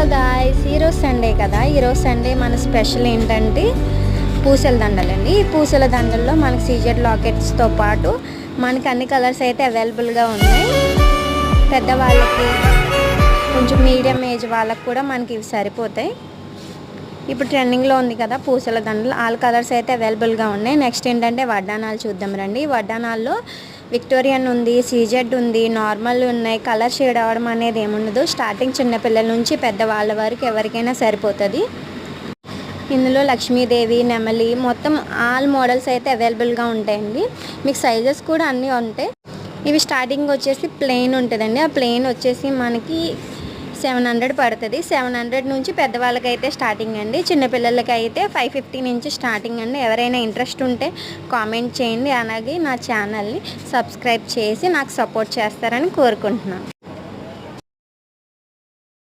Hello guys, ఈరోజు Sunday కదా. ఈరోజు సండే మన స్పెషల్ ఏంటంటే పూసల దండలండి. ఈ పూసల దండల్లో మనకి సీజెడ్ లాకెట్స్తో పాటు మనకి అన్ని కలర్స్ అయితే అవైలబుల్గా ఉన్నాయి. పెద్దవాళ్ళకి, కొంచెం మీడియం ఏజ్ వాళ్ళకి కూడా మనకి ఇవి సరిపోతాయి. ఇప్పుడు ట్రెండింగ్లో ఉంది కదా పూసల దండలు. ఆల్ కలర్స్ అయితే అవైలబుల్గా ఉన్నాయి. నెక్స్ట్ ఏంటంటే వడ్డానాలు చూద్దాం రండి. వడ్డానాల్లో విక్టోరియన్ ఉంది, సీజెడ్ ఉంది, నార్మల్ ఉన్నాయి. కలర్ షేడ్ అవ్వడం అనేది ఏముండదు. స్టార్టింగ్ చిన్నపిల్లల నుంచి పెద్దవాళ్ళ వరకు ఎవరికైనా సరిపోతుంది. ఇందులో లక్ష్మీదేవి, నెమలి మొత్తం ఆల్ మోడల్స్ అయితే అవైలబుల్గా ఉంటాయండి. మీకు సైజెస్ కూడా అన్నీ ఉంటాయి. ఇవి స్టార్టింగ్ వచ్చేసి ప్లెయిన్ ఉంటుందండి. ఆ ప్లెయిన్ వచ్చేసి మనకి 700 పడుతుంది. 700 నుంచి పెద్దవాళ్ళకైతే స్టార్టింగ్ అండి. చిన్నపిల్లలకి అయితే 550 నుంచి స్టార్టింగ్ అండి. ఎవరైనా ఇంట్రెస్ట్ ఉంటే కామెంట్ చేయండి. అలాగే నా ఛానల్ని సబ్స్క్రైబ్ చేసి నాకు సపోర్ట్ చేస్తారని కోరుకుంటున్నాను.